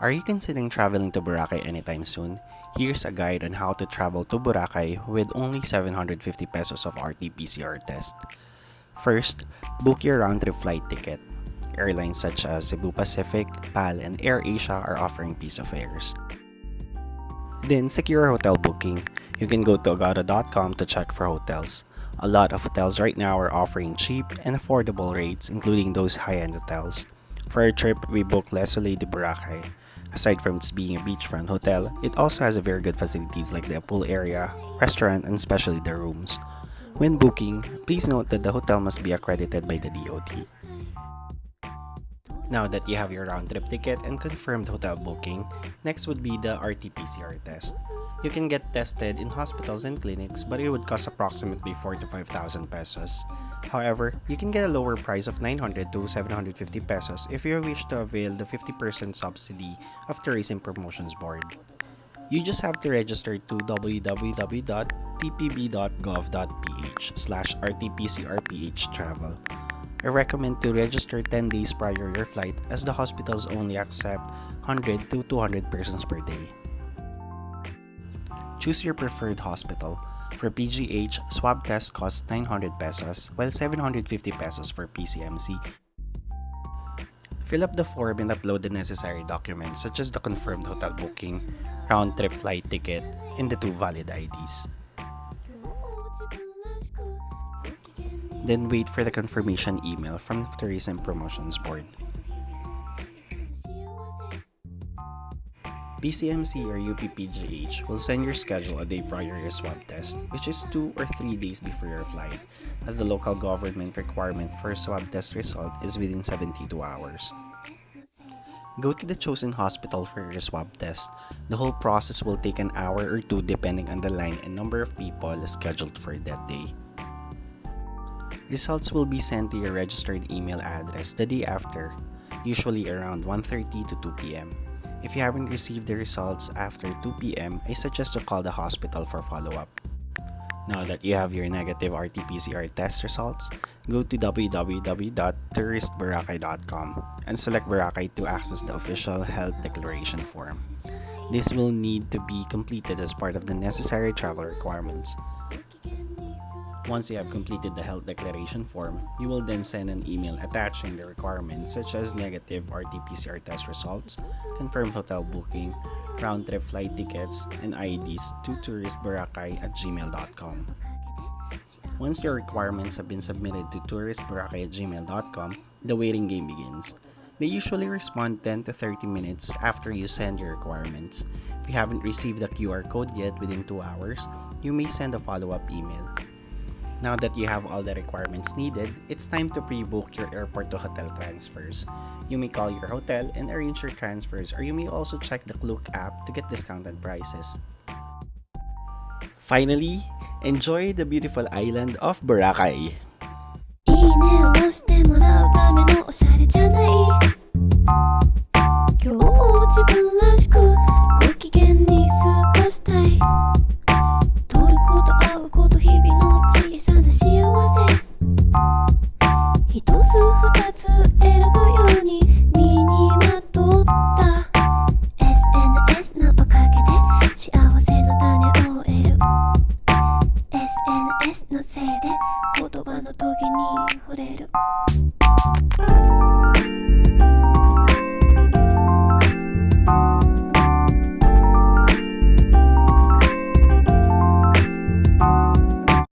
Are you considering traveling to Boracay anytime soon? Here's a guide on how to travel to Boracay with only 750 pesos of RT-PCR test. First, book your round-trip flight ticket. Airlines such as Cebu Pacific, PAL, and AirAsia are offering piece of fares. Then, secure a hotel booking. You can go to agada.com to check for hotels. A lot of hotels right now are offering cheap and affordable rates, including those high-end hotels. For our trip, we booked Le Soleil de Boracay. Aside from its being a beachfront hotel, it also has a very good facilities like the pool area, restaurant, and especially the rooms. When booking, please note that the hotel must be accredited by the DOT. Now that you have your round-trip ticket and confirmed hotel booking, next would be the RT-PCR test. You can get tested in hospitals and clinics, but it would cost approximately 4 to 5,000 pesos. However, you can get a lower price of 900 to 750 pesos if you wish to avail the 50% subsidy of Tourism Promotions Board. You just have to register to www.ppb.gov.ph/rtpcrphtravel. I recommend to register 10 days prior your flight as the hospitals only accept 100 to 200 persons per day. Choose your preferred hospital. For PGH, swab test costs 900 pesos while 750 pesos for PCMC. Fill up the form and upload the necessary documents such as the confirmed hotel booking, round-trip flight ticket, and the 2 valid IDs. Then wait for the confirmation email from the Tourism Promotions Board. PCMC or UP-PGH will send your schedule a day prior your swab test, which is 2 or 3 days before your flight, as the local government requirement for swab test result is within 72 hours. Go to the chosen hospital for your swab test. The whole process will take an hour or 2 depending on the line and number of people scheduled for that day. Results will be sent to your registered email address the day after, usually around 1:30 to 2 p.m. If you haven't received the results after 2 p.m., I suggest to call the hospital for follow-up. Now that you have your negative RT-PCR test results, go to www.touristboracay.com and select Boracay to access the official health declaration form. This will need to be completed as part of the necessary travel requirements. Once you have completed the health declaration form, you will then send an email attaching the requirements such as negative RT-PCR test results, confirmed hotel booking, round-trip flight tickets, and IDs to touristboracay@gmail.com. Once your requirements have been submitted to touristboracay@gmail.com, the waiting game begins. They usually respond 10 to 30 minutes after you send your requirements. If you haven't received the QR code yet within 2 hours, you may send a follow-up email. Now that you have all the requirements needed, it's time to pre-book your airport to hotel transfers. You may call your hotel and arrange your transfers, or you may also check the Klook app to get discounted prices. Finally, enjoy the beautiful island of Boracay! いいねを押してもらうためのおしゃれじゃない